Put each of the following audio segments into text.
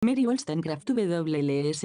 Mary Wollstonecraft WLSTNKRFT,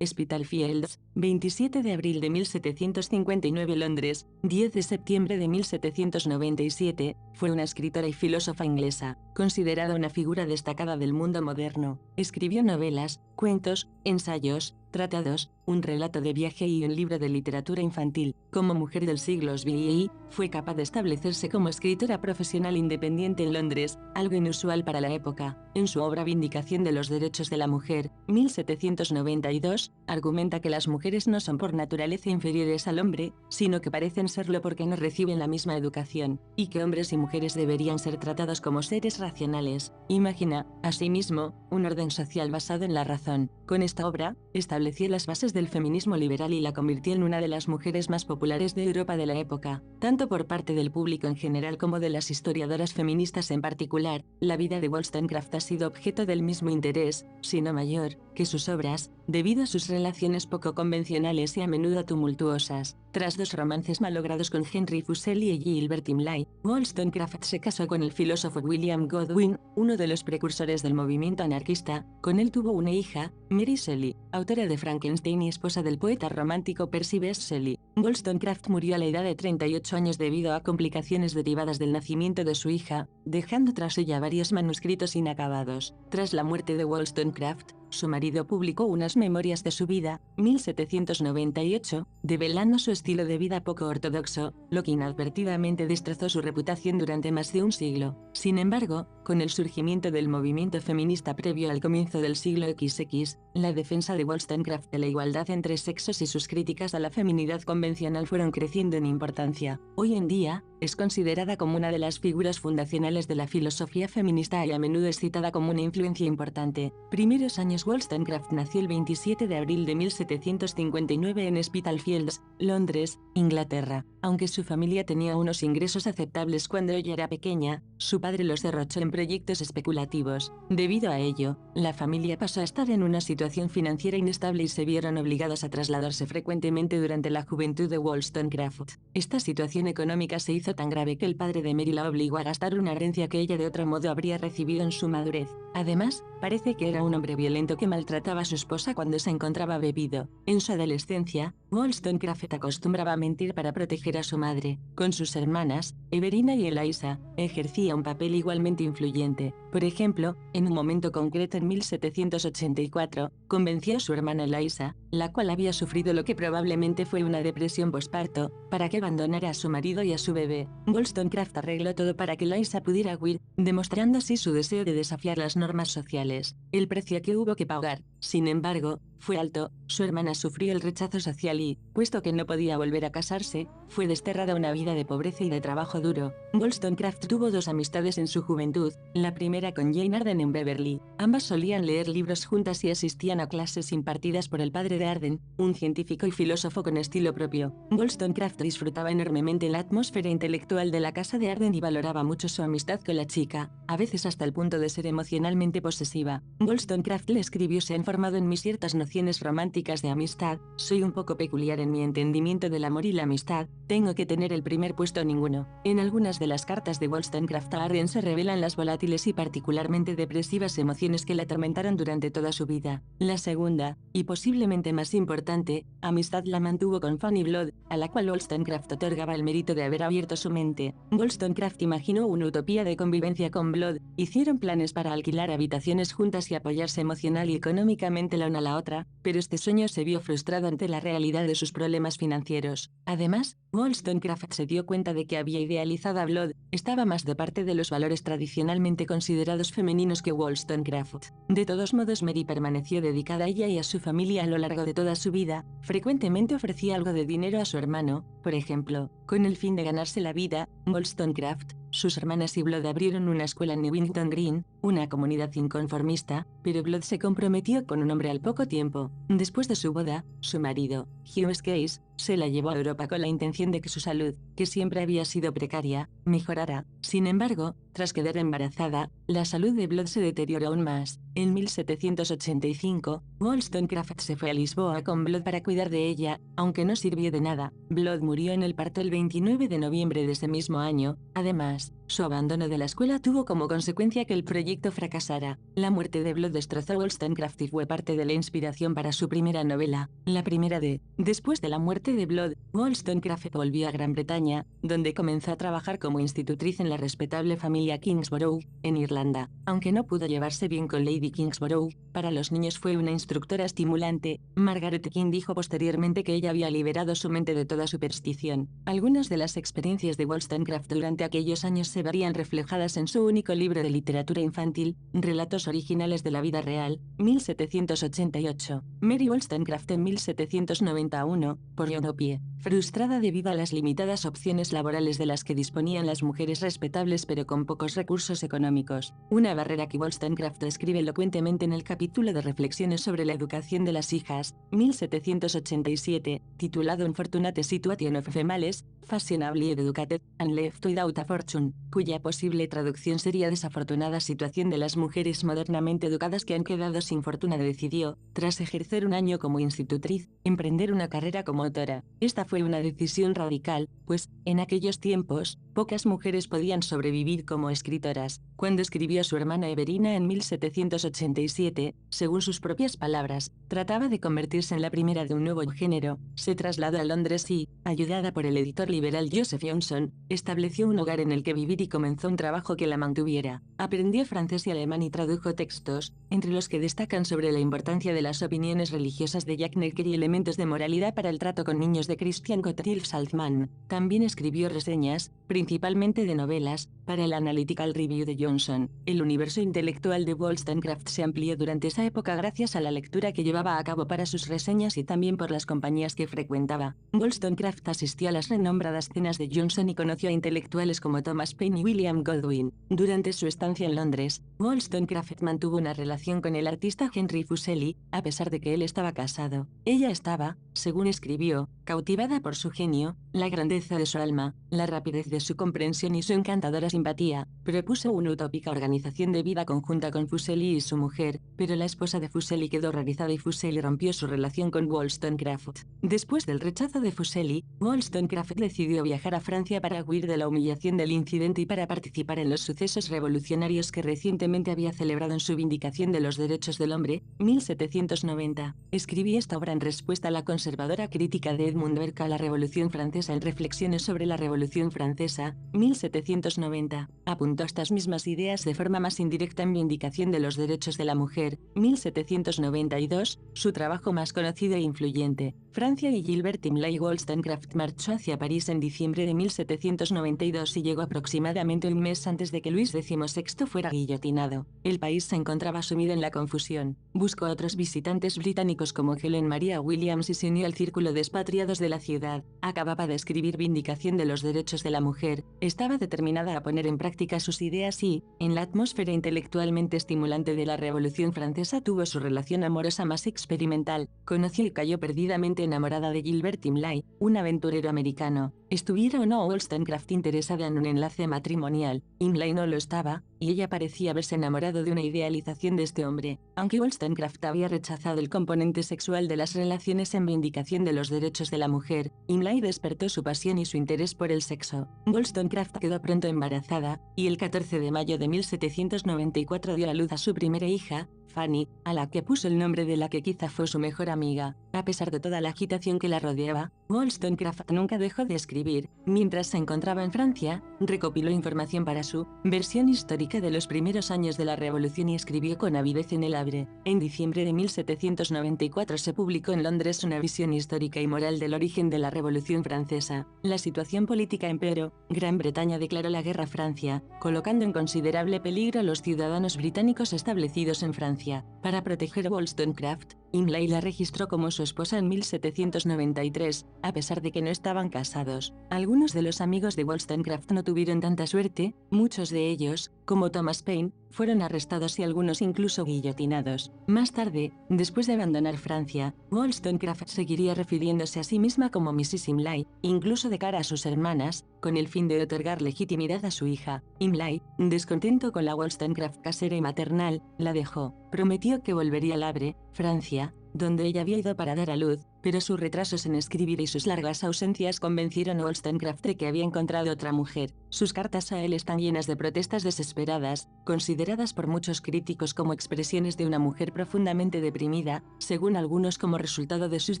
Spitalfields, 27 de abril de 1759 Londres, 10 de septiembre de 1797, fue una escritora y filósofa inglesa, considerada una figura destacada del mundo moderno. Escribió novelas, cuentos, ensayos, tratados, un relato de viaje y un libro de literatura infantil. Como mujer del siglo XX, fue capaz de establecerse como escritora profesional independiente en Londres, algo inusual para la época. En su obra Vindicación de los Derechos de la Mujer, 1792, argumenta que las mujeres no son por naturaleza inferiores al hombre, sino que parecen serlo porque no reciben la misma educación, y que hombres y mujeres deberían ser tratados como seres racionales. Imagina, asimismo, un orden social basado en la razón. Con esta obra, estableció las bases del feminismo liberal y la convirtió en una de las mujeres más populares de Europa de la época. Tanto por parte del público en general como de las historiadoras feministas en particular, la vida de Wollstonecraft ha sido objeto del mismo interés, si no mayor, que sus obras, debido a sus relaciones poco convencionales y a menudo tumultuosas. Tras dos romances malogrados con Henry Fuseli y Gilbert Imlay, Wollstonecraft se casó con el filósofo William Godwin, uno de los precursores del movimiento anarquista. Con él tuvo una hija, Mary Shelley, autora de Frankenstein y esposa del poeta romántico Percy Bysshe Shelley. Wollstonecraft murió a la edad de 38 años debido a complicaciones derivadas del nacimiento de su hija, dejando tras ella varios manuscritos inacabados. Tras la muerte de Wollstonecraft, su marido publicó unas memorias de su vida, 1798, develando su estilo de vida poco ortodoxo, lo que inadvertidamente destrozó su reputación durante más de un siglo. Sin embargo, con el surgimiento del movimiento feminista previo al comienzo del siglo XX, la defensa de Wollstonecraft de la igualdad entre sexos y sus críticas a la feminidad convencional fueron creciendo en importancia. Hoy en día, es considerada como una de las figuras fundacionales de la filosofía feminista y a menudo es citada como una influencia importante. Primeros años. Wollstonecraft nació el 27 de abril de 1759 en Spitalfields, Londres, Inglaterra. Aunque su familia tenía unos ingresos aceptables cuando ella era pequeña, su padre los derrochó en proyectos especulativos. Debido a ello, la familia pasó a estar en una situación financiera inestable y se vieron obligados a trasladarse frecuentemente durante la juventud de Wollstonecraft. Esta situación económica se hizo tan grave que el padre de Mary la obligó a gastar una herencia que ella de otro modo habría recibido en su madurez. Además, parece que era un hombre violento que maltrataba a su esposa cuando se encontraba bebido. En su adolescencia, Wollstonecraft acostumbraba a mentir para proteger a su madre. Con sus hermanas, Everina y Eliza, ejercía un papel igualmente influyente. Por ejemplo, en un momento concreto en 1784, convenció a su hermana Eliza, la cual había sufrido lo que probablemente fue una depresión posparto, para que abandonara a su marido y a su bebé. Wollstonecraft arregló todo para que Eliza pudiera huir, demostrando así su deseo de desafiar las normas sociales. El precio que hubo que pagar, sin embargo, fue alto. Su hermana sufrió el rechazo social y, puesto que no podía volver a casarse, fue desterrada a una vida de pobreza y de trabajo duro. Wollstonecraft tuvo dos amistades en su juventud, la primera con Jane Arden en Beverly. Ambas solían leer libros juntas y asistían a clases impartidas por el padre de Arden, un científico y filósofo con estilo propio. Wollstonecraft disfrutaba enormemente la atmósfera intelectual de la casa de Arden y valoraba mucho su amistad con la chica, a veces hasta el punto de ser emocionalmente posesiva. Wollstonecraft le escribió: "Se han formado en mí ciertas nociones románticas de amistad, soy un poco peculiar en mi entendimiento del amor y la amistad, tengo que tener el primer puesto o ninguno". En algunas de las cartas de Wollstonecraft a Arden se revelan las volátiles y particularmente depresivas emociones que la atormentaron durante toda su vida. La segunda, y posiblemente más importante, amistad la mantuvo con Fanny Blood, a la cual Wollstonecraft otorgaba el mérito de haber abierto su mente. Wollstonecraft imaginó una utopía de convivencia con Blood, hicieron planes para alquilar habitaciones juntas y apoyarse emocional y económicamente la una a la otra, pero este sueño se vio frustrado ante la realidad de sus problemas financieros. Además, Wollstonecraft se dio cuenta de que había idealizado a Blood, estaba más de parte de los valores tradicionalmente considerados femeninos que Wollstonecraft. De todos modos, Mary permaneció dedicada a ella y a su familia a lo largo de toda su vida, frecuentemente ofrecía algo de dinero a su hermano, por ejemplo, con el fin de ganarse la vida. Wollstonecraft, sus hermanas y Blood abrieron una escuela en Newington Green, una comunidad inconformista, pero Blood se comprometió con un hombre al poco tiempo. Después de su boda, su marido, Hugh Case, se la llevó a Europa con la intención de que su salud, que siempre había sido precaria, mejorara. Sin embargo, tras quedar embarazada, la salud de Blood se deterioró aún más. En 1785, Wollstonecraft se fue a Lisboa con Blood para cuidar de ella, aunque no sirvió de nada. Blood murió en el parto el 29 de noviembre de ese mismo año. Además, su abandono de la escuela tuvo como consecuencia que el proyecto fracasara. La muerte de Blood destrozó a Wollstonecraft y fue parte de la inspiración para su primera novela, la primera de. Después de la muerte de Blood, Wollstonecraft volvió a Gran Bretaña, donde comenzó a trabajar como institutriz en la respetable familia Kingsborough, en Irlanda. Aunque no pudo llevarse bien con Lady Kingsborough, para los niños fue una instructora estimulante. Margaret King dijo posteriormente que ella había liberado su mente de toda superstición. Algunas de las experiencias de Wollstonecraft durante aquellos años se verían reflejadas en su único libro de literatura infantil, Relatos originales de la vida real, 1788. Mary Wollstonecraft en 1791, por John Opie. Frustrada debido a las limitadas opciones laborales de las que disponían las mujeres respetables pero con pocos recursos económicos. Una barrera que Wollstonecraft describe elocuentemente en el capítulo de Reflexiones sobre la educación de las hijas, 1787, titulado Unfortunate Situation of Females, Fashionably Educated, and Left Without a Fortune, cuya posible traducción sería Desafortunada situación de las mujeres modernamente educadas que han quedado sin fortuna. Decidió, tras ejercer un año como institutriz, emprender una carrera como autora. Esta fue una decisión radical, pues, en aquellos tiempos, pocas mujeres podían sobrevivir como escritoras. Cuando escribió a su hermana Everina en 1787, según sus propias palabras, trataba de convertirse en la primera de un nuevo género, se trasladó a Londres y, ayudada por el editor liberal Joseph Johnson, estableció un hogar en el que vivir y comenzó un trabajo que la mantuviera. Aprendió francés y alemán y tradujo textos, entre los que destacan sobre la importancia de las opiniones religiosas de Jack Necker y elementos de moralidad para el trato con niños de Christian Gottlieb Salzmann. También escribió reseñas, principalmente de novelas, para el Analytical Review de Johnson. El universo intelectual de Wollstonecraft se amplió durante esa época gracias a la lectura que llevaba a cabo para sus reseñas y también por las compañías que frecuentaba. Wollstonecraft asistió a las renombradas cenas de Johnson y conoció a intelectuales como Thomas Paine y William Godwin. Durante su estancia en Londres, Wollstonecraft mantuvo una relación con el artista Henry Fuseli, a pesar de que él estaba casado. Ella estaba, según escribió, cautivada por su genio, la grandeza de su alma, la rapidez de su comprensión y su encantadora simpatía. Propuso una utópica organización de vida conjunta con Fuseli y su mujer, pero la esposa de Fuseli quedó horrorizada y Fuseli rompió su relación con Wollstonecraft. Después del rechazo de Fuseli, Wollstonecraft decidió viajar a Francia para huir de la humillación del incidente y para participar en los sucesos revolucionarios que recientemente había celebrado en su Vindicación de los Derechos del Hombre, 1790. Escribí esta obra en respuesta a la conservadora crítica de Edmund Burke a la Revolución Francesa en Reflexiones sobre la Revolución Francesa, 1790. Apuntó estas mismas ideas de forma más indirecta en Vindicación de los Derechos de la Mujer, 1792, su trabajo más conocido e influyente. Francia y Gilbert Imlay. Wollstonecraft marchó hacia París en diciembre de 1792 y llegó aproximadamente un mes antes de que Luis XVI fuera guillotinado. El país se encontraba sumido en la confusión. Buscó a otros visitantes británicos como Helen Maria Williams y se unió al círculo de expatriados de la ciudad. Acababa de escribir Vindicación de los Derechos de la Mujer. Estaba determinada a poner en práctica sus ideas y, en la atmósfera intelectualmente estimulante de la Revolución Francesa, tuvo su relación amorosa más experimental. Conoció y cayó perdidamente enamorada de Gilbert Imlay, un aventurero americano. Estuviera o no Wollstonecraft interesada en un enlace matrimonial, Imlay no lo estaba, y ella parecía haberse enamorado de una idealización de este hombre. Aunque Wollstonecraft había rechazado el componente sexual de las relaciones en Vindicación de los Derechos de la Mujer, Imlay despertó su pasión y su interés por el sexo. Wollstonecraft quedó pronto embarazada, y el 14 de mayo de 1794 dio a luz a su primera hija, Fanny, a la que puso el nombre de la que quizá fue su mejor amiga. A pesar de toda la agitación que la rodeaba, Wollstonecraft nunca dejó de escribir. Mientras se encontraba en Francia, recopiló información para su versión histórica de los primeros años de la Revolución y escribió con avidez en el Havre. En diciembre de 1794 se publicó en Londres una visión histórica y moral del origen de la Revolución Francesa. La situación política empeoró. Gran Bretaña declaró la guerra a Francia, colocando en considerable peligro a los ciudadanos británicos establecidos en Francia. Para proteger a Wollstonecraft, Imlay la registró como su esposa en 1793, a pesar de que no estaban casados. Algunos de los amigos de Wollstonecraft no tuvieron tanta suerte, muchos de ellos, como Thomas Paine, fueron arrestados y algunos incluso guillotinados. Más tarde, después de abandonar Francia, Wollstonecraft seguiría refiriéndose a sí misma como Mrs. Imlay, incluso de cara a sus hermanas, con el fin de otorgar legitimidad a su hija. Imlay, descontento con la Wollstonecraft casera y maternal, la dejó. Prometió que volvería al Havre, Francia, donde ella había ido para dar a luz, pero sus retrasos en escribir y sus largas ausencias convencieron a Wollstonecraft de que había encontrado otra mujer. Sus cartas a él están llenas de protestas desesperadas, consideradas por muchos críticos como expresiones de una mujer profundamente deprimida, según algunos como resultado de sus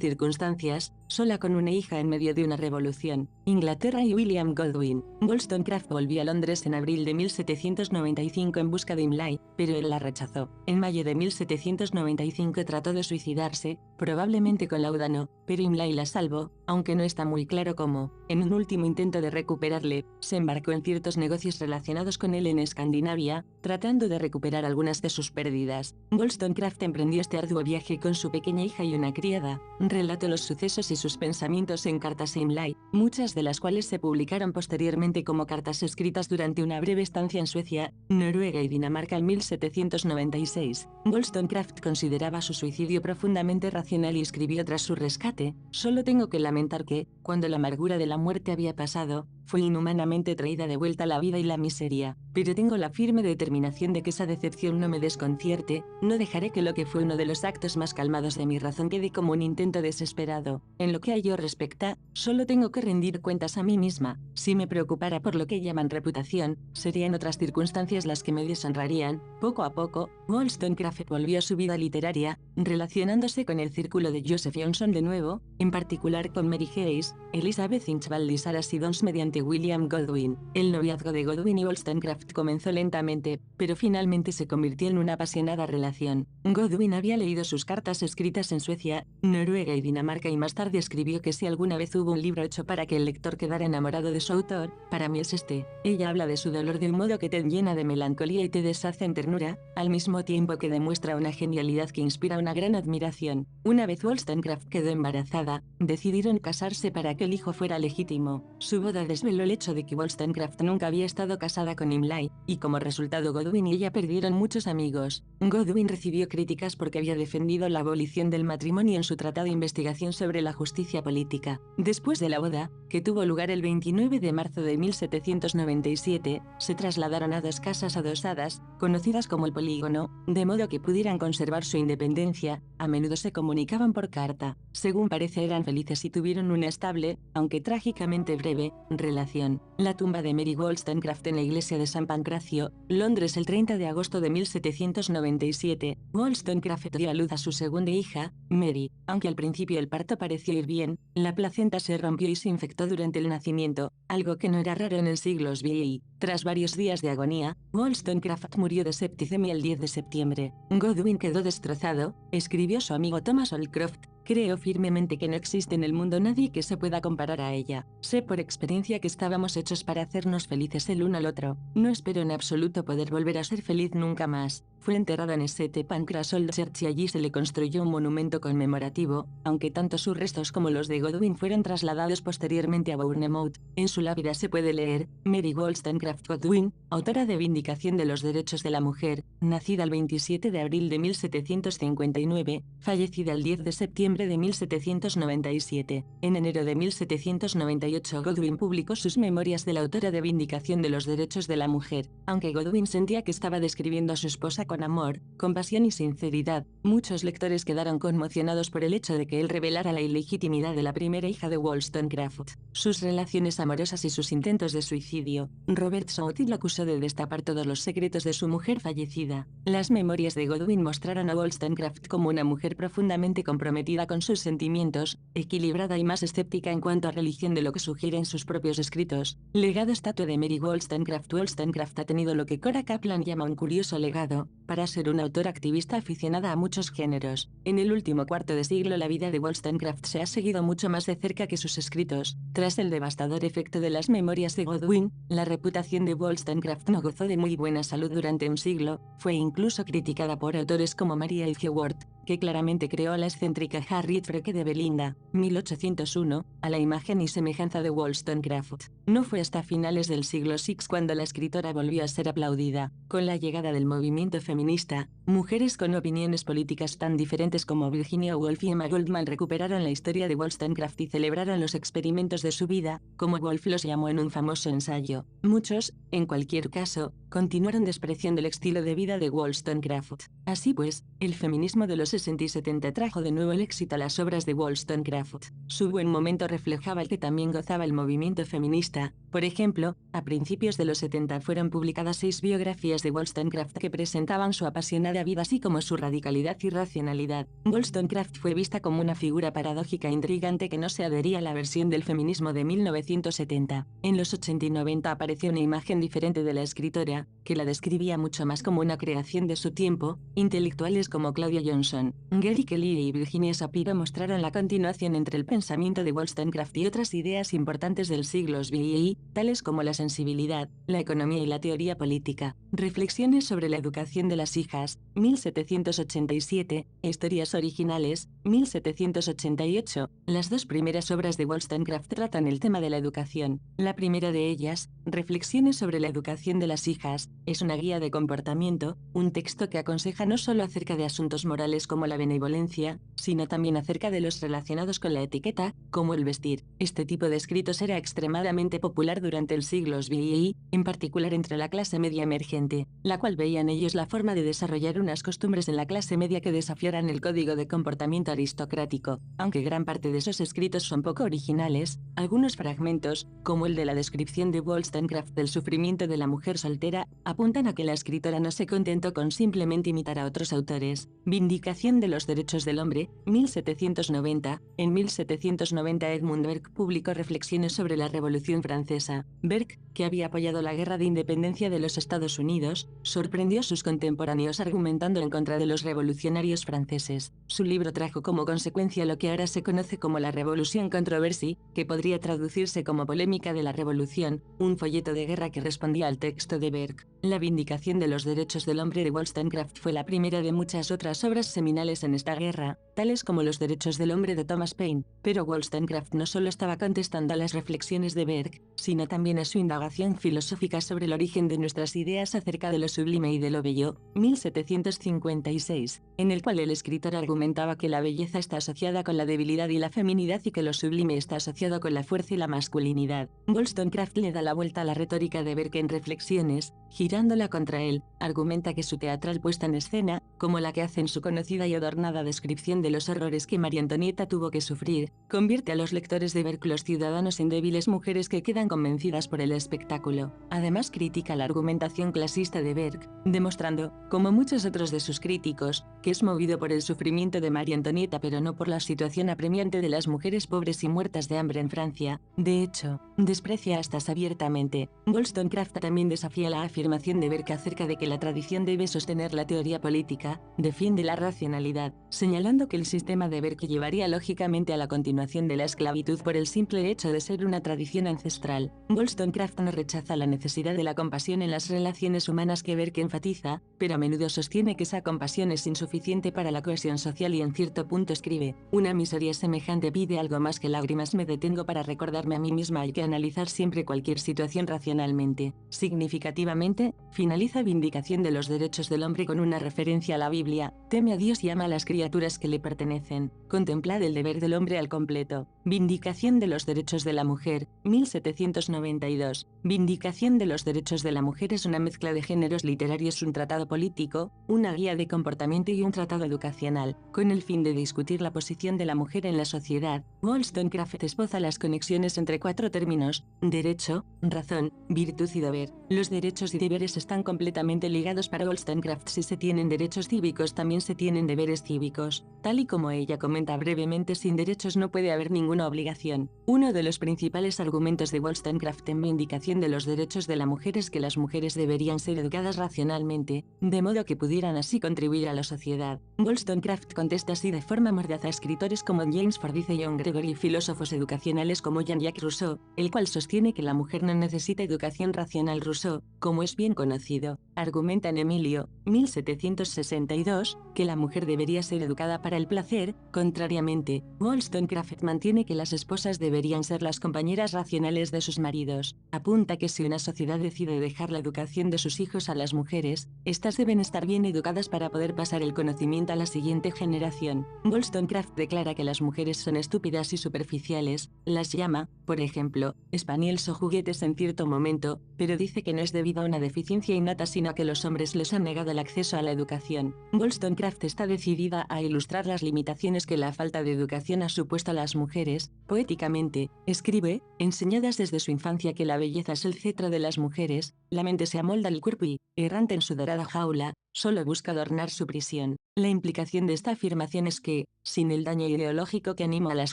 circunstancias, sola con una hija en medio de una revolución. Inglaterra y William Godwin. Wollstonecraft volvió a Londres en abril de 1795 en busca de Imlay, pero él la rechazó. En mayo de 1795 trató de suicidarse, probablemente con laudano, pero Imlay la salvó, aunque no está muy claro cómo. En un último intento de recuperarle, se embarcó en ciertos negocios relacionados con él en Escandinavia, tratando de recuperar algunas de sus pérdidas. Wollstonecraft emprendió este arduo viaje con su pequeña hija y una criada. Relató los sucesos y sus pensamientos en cartas a Imlay, muchas de las cuales se publicaron posteriormente como cartas escritas durante una breve estancia en Suecia, Noruega y Dinamarca en 1796. Wollstonecraft consideraba su suicidio profundamente racional y escribió tras su rescate: «Solo tengo que lamentar que, cuando la amargura de la muerte había pasado, fue inhumanamente traída de vuelta a la vida y la miseria, pero tengo la firme determinación de que esa decepción no me desconcierte, no dejaré que lo que fue uno de los actos más calmados de mi razón quede como un intento desesperado. En lo que a ello respecta, solo tengo que rendir cuentas a mí misma. Si me preocupara por lo que llaman reputación, serían otras circunstancias las que me deshonrarían». Poco a poco, Wollstonecraft volvió a su vida literaria, relacionándose con el círculo de Joseph Johnson de nuevo, en particular con Mary Hayes, Elizabeth Inchbald y Sarah Siddons mediante William Godwin. El noviazgo de Godwin y Wollstonecraft comenzó lentamente, pero finalmente se convirtió en una apasionada relación. Godwin había leído sus cartas escritas en Suecia, Noruega y Dinamarca y más tarde escribió que si alguna vez hubo un libro hecho para que el lector quedara enamorado de su autor, para mí es este. Ella habla de su dolor de un modo que te llena de melancolía y te deshace en ternura, al mismo tiempo que demuestra una genialidad que inspira una gran admiración. Una vez Wollstonecraft quedó embarazada, decidieron casarse para que el hijo fuera legítimo. Su boda desveló el hecho de que Wollstonecraft nunca había estado casada con Imlay, y como resultado Godwin y ella perdieron muchos amigos. Godwin recibió críticas porque había defendido la abolición del matrimonio en su tratado de investigación sobre la justicia política. Después de la boda, que tuvo lugar el 29 de marzo de 1797, se trasladaron a dos casas adosadas, conocidas como el Polígono, de modo que pudieran conservar su independencia. A menudo se comunicaban por carta. Según parece, eran felices y tuvieron una estable, aunque trágicamente breve, relación. La tumba de Mary Wollstonecraft en la iglesia de San Pancracio, Londres, el 30 de agosto de 1797. Wollstonecraft dio a luz a su segunda hija, Mary. Aunque al principio el parto pareció ir bien, la placenta se rompió y se infectó durante el nacimiento, algo que no era raro en el siglo XX. Tras varios días de agonía, Wollstonecraft murió de septicemia el 10 de septiembre. Godwin quedó destrozado, escribió su amigo Thomas Holcroft: «Creo firmemente que no existe en el mundo nadie que se pueda comparar a ella. Sé por experiencia que estábamos hechos para hacernos felices el uno al otro. No espero en absoluto poder volver a ser feliz nunca más». Fue enterrado en St. Pancras Old Church y allí se le construyó un monumento conmemorativo, aunque tanto sus restos como los de Godwin fueron trasladados posteriormente a Bournemouth. En su lápida se puede leer: «Mary Wollstonecraft Godwin, autora de Vindicación de los Derechos de la Mujer, nacida el 27 de abril de 1759, fallecida el 10 de septiembre de 1797. En enero de 1798 Godwin publicó sus memorias de la autora de Vindicación de los Derechos de la Mujer. Aunque Godwin sentía que estaba describiendo a su esposa con amor, compasión y sinceridad, muchos lectores quedaron conmocionados por el hecho de que él revelara la ilegitimidad de la primera hija de Wollstonecraft, sus relaciones amorosas y sus intentos de suicidio. Robert Southey lo acusó de destapar todos los secretos de su mujer fallecida. Las memorias de Godwin mostraron a Wollstonecraft como una mujer profundamente comprometida con sus sentimientos, equilibrada y más escéptica en cuanto a religión de lo que sugieren sus propios escritos. Legado estatua de Mary Wollstonecraft. Wollstonecraft ha tenido lo que Cora Kaplan llama un curioso legado, para ser una autora activista aficionada a muchos géneros. En el último cuarto de siglo la vida de Wollstonecraft se ha seguido mucho más de cerca que sus escritos. Tras el devastador efecto de las memorias de Godwin, la reputación de Wollstonecraft no gozó de muy buena salud durante un siglo, fue incluso criticada por autores como Mary Edgeworth, que claramente creó a la excéntrica Harriet Freke de Belinda, 1801, a la imagen y semejanza de Wollstonecraft. No fue hasta finales del siglo VI cuando la escritora volvió a ser aplaudida. Con la llegada del movimiento feminista, mujeres con opiniones políticas tan diferentes como Virginia Woolf y Emma Goldman recuperaron la historia de Wollstonecraft y celebraron los experimentos de su vida, como Woolf los llamó en un famoso ensayo. Muchos, en cualquier caso, continuaron despreciando el estilo de vida de Wollstonecraft. Así pues, el feminismo de los 60 y 70 trajo de nuevo el éxito a las obras de Wollstonecraft. Su buen momento reflejaba el que también gozaba el movimiento feminista. Por ejemplo, a principios de los 70 fueron publicadas 6 biografías de Wollstonecraft que presentaban su apasionada vida así como su radicalidad y racionalidad. Wollstonecraft fue vista como una figura paradójica e intrigante que no se adhería a la versión del feminismo de 1970. En los 80 y 90 apareció una imagen diferente de la escritora, que la describía mucho más como una creación de su tiempo. Intelectuales como Claudia Johnson, Gary Kelly y Virginia Shapiro mostraron la continuación entre el pensamiento de Wollstonecraft y otras ideas importantes del siglo XX, tales como la sensibilidad, la economía y la teoría política. Reflexiones sobre la educación de las hijas, 1787, Historias originales, 1788. Las dos primeras obras de Wollstonecraft tratan el tema de la educación. La primera de ellas, Reflexiones sobre la educación de las hijas, es una guía de comportamiento, un texto que aconseja no solo acerca de asuntos morales como la benevolencia, sino también acerca de los relacionados con la etiqueta, como el vestir. Este tipo de escritos era extremadamente popular durante el siglo XX, en particular entre la clase media emergente, la cual veía en ellos la forma de desarrollar unas costumbres en la clase media que desafiaran el código de comportamiento aristocrático. Aunque gran parte de esos escritos son poco originales, algunos fragmentos, como el de la descripción de Wollstonecraft del sufrimiento de la mujer soltera, apuntan a que la escritora no se contentó con simplemente imitar a otros autores. Vindicación de los derechos del hombre, 1790. En 1790 Edmund Burke publicó Reflexiones sobre la Revolución Francesa. Burke, que había apoyado la guerra de independencia de los Estados Unidos, sorprendió a sus contemporáneos argumentando en contra de los revolucionarios franceses. Su libro trajo como consecuencia lo que ahora se conoce como la Revolution Controversy, que podría traducirse como Polémica de la Revolución, un folleto de guerra que respondía al texto de Burke. La Vindicación de los derechos del hombre de Wollstonecraft fue la primera de muchas otras obras seminales en esta guerra, tales como Los derechos del hombre de Thomas Paine. Pero Wollstonecraft no solo estaba contestando a las reflexiones de Burke, sino también a su indagación filosófica sobre el origen de nuestras ideas acerca de lo sublime y de lo bello, 1756, en el cual el escritor argumentaba que la belleza está asociada con la debilidad y la feminidad y que lo sublime está asociado con la fuerza y la masculinidad. Wollstonecraft le da la vuelta a la retórica de Burke en Reflexiones, girándola contra él. Argumenta que su teatral puesta en escena, como la que hace en su conocida y adornada descripción de los horrores que María Antonieta tuvo que sufrir, convierte a los lectores de Burke los ciudadanos en débiles mujeres que quedan convencidas por el espectáculo. Además critica la argumentación clasista de Burke, demostrando, como muchos otros de sus críticos, que es movido por el sufrimiento de María Antonieta pero no por la situación apremiante de las mujeres pobres y muertas de hambre en Francia. De hecho, desprecia estas abiertamente. Wollstonecraft también desafía la afirmación de Burke acerca de que la tradición debe sostener la teoría política, defiende la racionalidad, señalando que el sistema de Burke llevaría lógicamente a la continuación de la esclavitud por el simple hecho de ser una tradición ancestral. Wollstonecraft no rechaza la necesidad de la compasión en las relaciones humanas que Burke enfatiza, pero a menudo sostiene que esa compasión es insuficiente para la cohesión social y en cierto punto escribe: una miseria semejante pide algo más que lágrimas. Me detengo para recordarme a mí misma hay que analizar siempre cualquier situación racionalmente. Significativamente, finaliza Vindicación de los derechos del hombre con una referencia a la Biblia: teme a Dios y ama a las criaturas que le pertenecen. Contemplad el deber del hombre al completo. Vindicación de los derechos de la mujer, 1792. Vindicación de los derechos de la mujer es una mezcla de géneros literarios, un tratado político, una guía de comportamiento y un tratado educacional, con el fin de discutir la posición de la mujer en la sociedad. Wollstonecraft esboza las conexiones entre 4 términos: derecho, razón, virtud y deber. Los derechos y deberes están completamente ligados para Wollstonecraft. Si se tienen derechos cívicos, también se tienen deberes cívicos. Tal y como ella comenta brevemente, sin derechos no puede haber ninguna obligación. Uno de los principales argumentos de Wollstonecraft en Vindicación de los derechos de la mujer es que las mujeres deberían deberían ser educadas racionalmente, de modo que pudieran así contribuir a la sociedad. Wollstonecraft contesta así de forma mordaz a escritores como James Forsyth y John Gregory y filósofos educacionales como Jean-Jacques Rousseau, el cual sostiene que la mujer no necesita educación racional. Rousseau, como es bien conocido, argumenta en Emilio, 1762, que la mujer debería ser educada para el placer. Contrariamente, Wollstonecraft mantiene que las esposas deberían ser las compañeras racionales de sus maridos. Apunta que si una sociedad decide dejar la educación de sus hijos a las mujeres, éstas deben estar bien educadas para poder pasar el conocimiento a la siguiente generación. Wollstonecraft declara que las mujeres son estúpidas y superficiales, las llama, por ejemplo, spaniels o juguetes en cierto momento, pero dice que no es debido a una deficiencia innata sino a que los hombres les han negado el acceso a la educación. Wollstonecraft está decidida a ilustrar las limitaciones que la falta de educación ha supuesto a las mujeres. Poéticamente, escribe, enseñadas desde su infancia que la belleza es el cetro de las mujeres, la mente se amolda al cuerpo y, errante en su dorada jaula, solo busca adornar su prisión. La implicación de esta afirmación es que, sin el daño ideológico que anima a las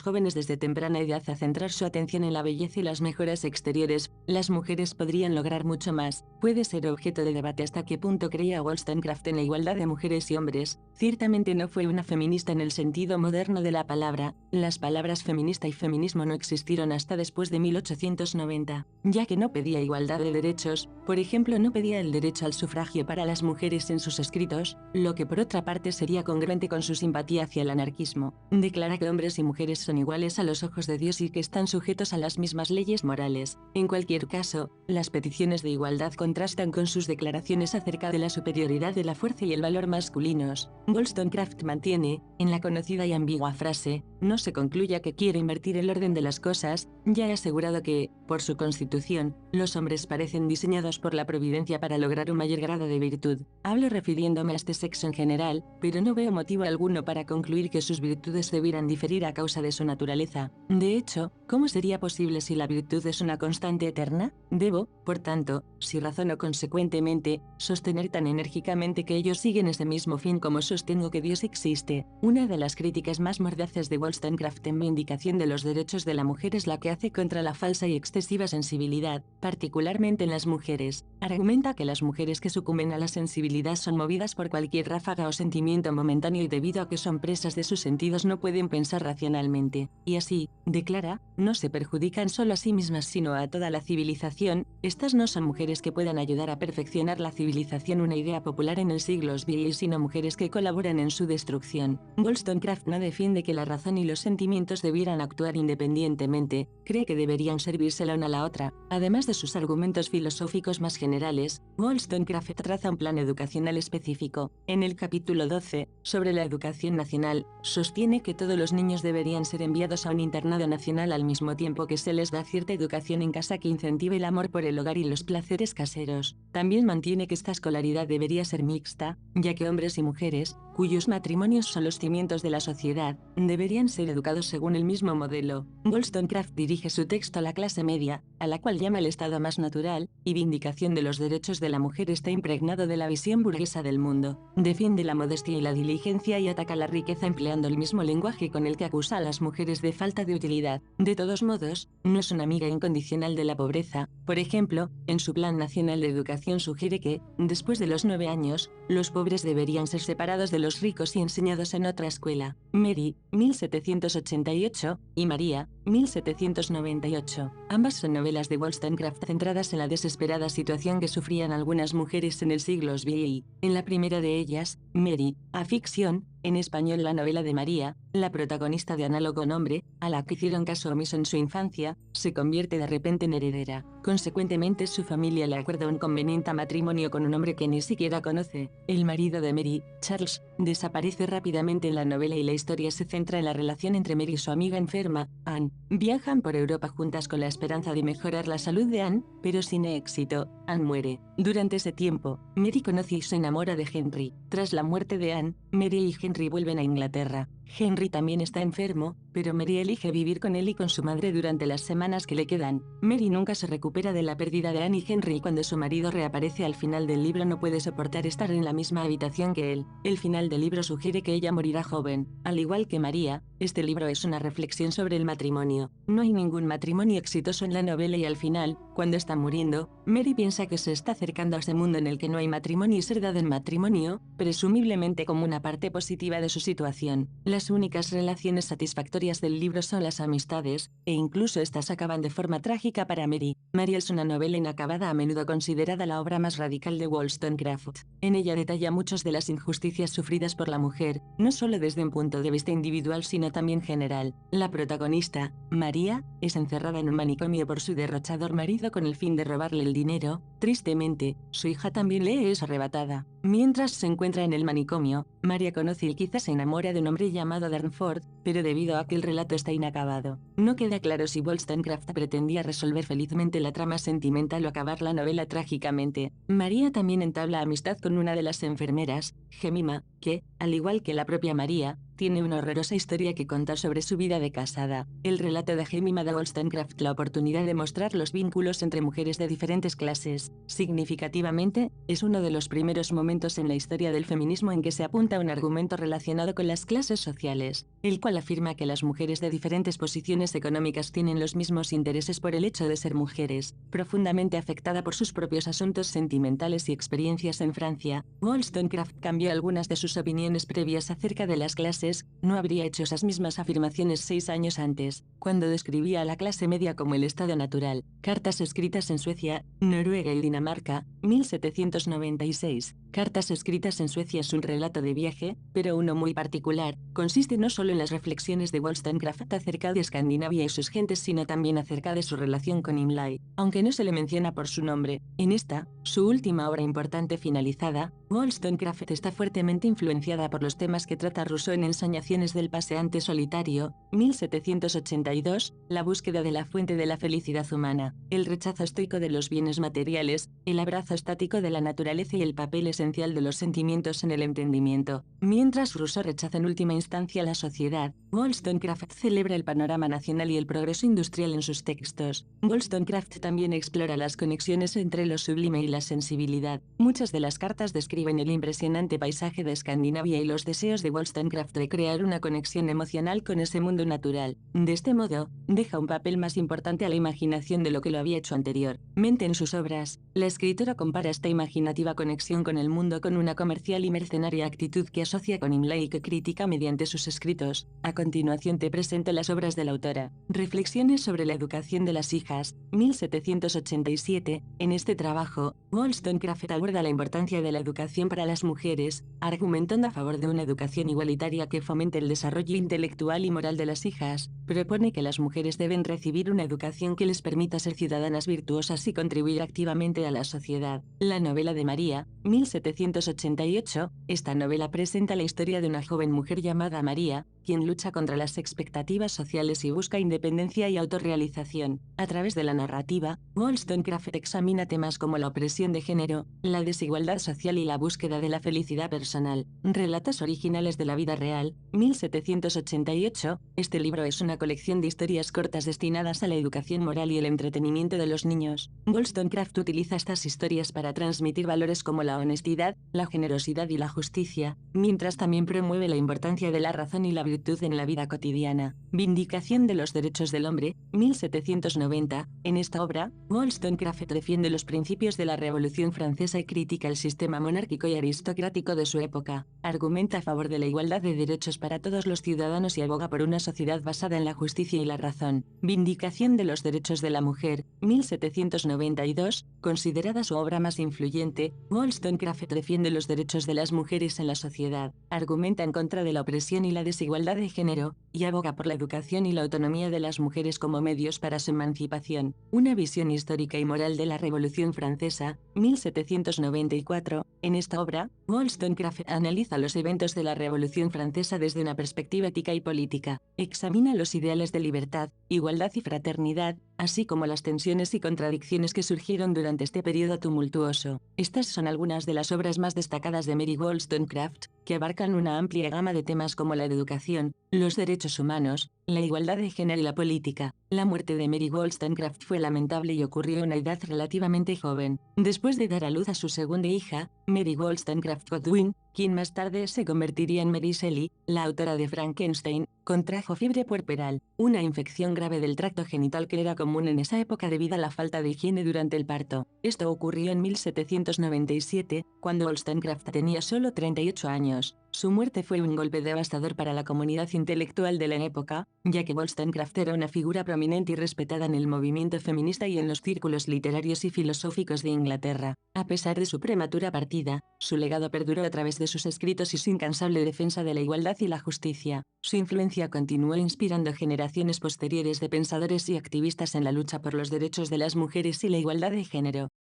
jóvenes desde temprana edad a centrar su atención en la belleza y las mejoras exteriores, las mujeres podrían lograr mucho más. Puede ser objeto de debate hasta qué punto creía Wollstonecraft en la igualdad de mujeres y hombres. Ciertamente no fue una feminista en el sentido moderno de la palabra. Las palabras feminista y feminismo no existieron hasta después de 1890, ya que no pedía igualdad de derechos. Por ejemplo, no pedía el derecho al sufragio para las mujeres en sus escritos, lo que por otra parte sería congruente con su simpatía hacia el anarquismo. Declara que hombres y mujeres son iguales a los ojos de Dios y que están sujetos a las mismas leyes morales. En cualquier caso, las peticiones de igualdad contrastan con sus declaraciones acerca de la superioridad de la fuerza y el valor masculinos. Wollstonecraft mantiene, en la conocida y ambigua frase, no se concluya que quiere invertir el orden de las cosas, ya he asegurado que, por su constitución, los hombres parecen diseñados por la providencia para lograr un mayor grado de virtud. Hablo refiriéndome a este sexo en general, pero no veo motivo alguno para concluir que sus virtudes debieran diferir a causa de su naturaleza. De hecho, ¿cómo sería posible si la virtud es una constante eterna? Debo, por tanto, si razono consecuentemente, sostener tan enérgicamente que ellos siguen ese mismo fin como sostengo que Dios existe. Una de las críticas más mordaces de Wollstonecraft en vindicación de los derechos de la mujer es la que hace contra la falsa y excesiva sensibilidad, particularmente en las mujeres. Argumenta que las mujeres que sucumben a la sensibilidad son movidas por cualquier ráfaga o sentimiento momentáneo y debido a que son presas de sus sentidos no pueden pensar racionalmente. Y así, declara, no se perjudican solo a sí mismas sino a toda la civilización. Estas no son mujeres que puedan ayudar a perfeccionar la civilización, una idea popular en el siglo XX, sino mujeres que colaboran en su destrucción. Wollstonecraft no defiende que la razón y los sentimientos debieran actuar independientemente, cree que deberían servirse la una a la otra. Además de sus argumentos filosóficos más generales, Wollstonecraft traza un plan educacional específico. En el capítulo 12, sobre la educación nacional, sostiene que todos los niños deberían ser enviados a un internado nacional al mismo tiempo que se les da cierta educación en casa que incentive el amor por el hogar y los placeres caseros. También mantiene que esta escolaridad debería ser mixta, ya que hombres y mujeres, cuyos matrimonios son los cimientos de la sociedad, deberían ser educados según el mismo modelo. Wollstonecraft dirige su texto a la clase media, a la cual llama el estado más natural, y vindicación de los derechos de la mujer está impregnado de la visión burguesa del mundo. Defiende la modestia y la diligencia y ataca la riqueza empleando el mismo lenguaje con el que acusa a las mujeres de falta de utilidad. De todos modos, no es una amiga incondicional de la pobreza. Por ejemplo, en su Plan Nacional de Educación sugiere que, después de los 9 años, los pobres deberían ser separados de los ricos y enseñados en otra escuela. Mary, 1788, y María, 1798. Ambas son novelas de Wollstonecraft centradas en la desesperada situación que sufrían algunas mujeres en el siglo XX. En la primera de ellas, Mary, a ficción, en español la novela de María, la protagonista de análogo nombre, a la que hicieron caso omiso en su infancia, se convierte de repente en heredera. Consecuentemente su familia le acuerda un conveniente matrimonio con un hombre que ni siquiera conoce. El marido de Mary, Charles, desaparece rápidamente en la novela y la historia se centra en la relación entre Mary y su amiga enferma, Anne. Viajan por Europa juntas con la esperanza de mejorar la salud de Anne, pero sin éxito. Anne muere. Durante ese tiempo, Mary conoce y se enamora de Henry. Tras la muerte de Anne, Mary y Henry vuelven a Inglaterra. Henry también está enfermo, pero Mary elige vivir con él y con su madre durante las semanas que le quedan. Mary nunca se recupera de la pérdida de Anne y Henry, y cuando su marido reaparece al final del libro no puede soportar estar en la misma habitación que él. El final del libro sugiere que ella morirá joven. Al igual que María, este libro es una reflexión sobre el matrimonio. No hay ningún matrimonio exitoso en la novela y al final, cuando está muriendo, Mary piensa que se está acercando a ese mundo en el que no hay matrimonio y ser dado en matrimonio, presumiblemente como una parte positiva de su situación. Las únicas relaciones satisfactorias del libro son las amistades, e incluso estas acaban de forma trágica para Mary. Mary es una novela inacabada, a menudo considerada la obra más radical de Wollstonecraft. En ella detalla muchas de las injusticias sufridas por la mujer, no solo desde un punto de vista individual sino también general. La protagonista, María, es encerrada en un manicomio por su derrochador marido con el fin de robarle el dinero. Tristemente, su hija también le es arrebatada. Mientras se encuentra en el manicomio, María conoce y quizás se enamora de un hombre llamado Darnford, pero debido a que el relato está inacabado, no queda claro si Wollstonecraft pretendía resolver felizmente la trama sentimental o acabar la novela trágicamente. María también entabla amistad con una de las enfermeras, Jemima, que, al igual que la propia María, tiene una horrorosa historia que contar sobre su vida de casada. El relato de Jemima da a Wollstonecraft la oportunidad de mostrar los vínculos entre mujeres de diferentes clases. Significativamente, es uno de los primeros momentos en la historia del feminismo en que se apunta a un argumento relacionado con las clases sociales, el cual afirma que las mujeres de diferentes posiciones económicas tienen los mismos intereses por el hecho de ser mujeres. Profundamente afectada por sus propios asuntos sentimentales y experiencias en Francia, Wollstonecraft cambió algunas de sus opiniones previas acerca de las clases. No habría hecho esas mismas afirmaciones 6 años antes, cuando describía a la clase media como el estado natural. Cartas escritas en Suecia, Noruega y Dinamarca, 1796. Cartas escritas en Suecia es un relato de viaje, pero uno muy particular. Consiste no solo en las reflexiones de Wollstonecraft acerca de Escandinavia y sus gentes, sino también acerca de su relación con Imlay, aunque no se le menciona por su nombre. En esta, su última obra importante finalizada, Wollstonecraft está fuertemente influenciada por los temas que trata Rousseau en Ensoñaciones del paseante solitario, 1782, la búsqueda de la fuente de la felicidad humana, el rechazo estoico de los bienes materiales, el abrazo estático de la naturaleza y el papel esencial de los sentimientos en el entendimiento. Mientras Rousseau rechaza en última instancia la sociedad, Wollstonecraft celebra el panorama nacional y el progreso industrial en sus textos. Wollstonecraft también explora las conexiones entre lo sublime y la sensibilidad. Muchas de las cartas describen el impresionante paisaje de Escandinavia y los deseos de Wollstonecraft de crear una conexión emocional con ese mundo natural. De este modo, deja un papel más importante a la imaginación de lo que lo había hecho anteriormente en sus obras. La escritora compara esta imaginativa conexión con el mundo con una comercial y mercenaria actitud que asocia con Imlay y que critica mediante sus escritos. A continuación te presento las obras de la autora. Reflexiones sobre la educación de las hijas, 1787. En este trabajo, Wollstonecraft aborda la importancia de la educación para las mujeres, argumentando a favor de una educación igualitaria que fomente el desarrollo intelectual y moral de las hijas. Propone que las mujeres deben recibir una educación que les permita ser ciudadanas virtuosas y contribuir activamente a la sociedad. La novela de María, 1788. Esta novela presenta la historia de una joven mujer llamada María, quien lucha contra las expectativas sociales y busca independencia y autorrealización. A través de la narrativa, Wollstonecraft examina temas como la opresión de género, la desigualdad social y la búsqueda de la felicidad personal. Relatos originales de la vida real, 1788. Este libro es una colección de historias cortas destinadas a la educación moral y el entretenimiento de los niños. Wollstonecraft utiliza estas historias para transmitir valores como la honestidad, la generosidad y la justicia, mientras también promueve la importancia de la razón y la virtud en la vida cotidiana. Vindicación de los derechos del hombre, 1790. En esta obra, Wollstonecraft defiende los principios de la Revolución Francesa y critica el sistema monárquico y aristocrático de su época. Argumenta a favor de la igualdad de derechos para todos los ciudadanos y aboga por una sociedad basada en la justicia y la razón. Vindicación de los derechos de la mujer, 1792. Considerada su obra más influyente, Wollstonecraft defiende los derechos de las mujeres en la sociedad, argumenta en contra de la opresión y la desigualdad de género, y aboga por la educación y la autonomía de las mujeres como medios para su emancipación. Una visión histórica y moral de la Revolución Francesa, 1794. En esta obra, Wollstonecraft analiza los eventos de la Revolución Francesa desde una perspectiva ética y política. Examina los ideales de libertad, igualdad y fraternidad, así como las tensiones y contradicciones que surgieron durante este periodo tumultuoso. Estas son algunas de las obras más destacadas de Mary Wollstonecraft, que abarcan una amplia gama de temas como la educación, los derechos humanos, la igualdad de género y la política. La muerte de Mary Wollstonecraft fue lamentable y ocurrió a una edad relativamente joven. Después de dar a luz a su segunda hija, Mary Wollstonecraft Godwin, quien más tarde se convertiría en Mary Shelley, la autora de Frankenstein, contrajo fiebre puerperal, una infección grave del tracto genital que era común en esa época debido a la falta de higiene durante el parto. Esto ocurrió en 1797, cuando Wollstonecraft tenía solo 38 años. Su muerte fue un golpe devastador para la comunidad intelectual de la época, ya que Wollstonecraft era una figura prominente y respetada en el movimiento feminista y en los círculos literarios y filosóficos de Inglaterra. A pesar de su prematura partida, su legado perduró a través de sus escritos y su incansable defensa de la igualdad y la justicia. Su influencia continuó inspirando generaciones posteriores de pensadores y activistas en la lucha por los derechos de las mujeres y la igualdad de género.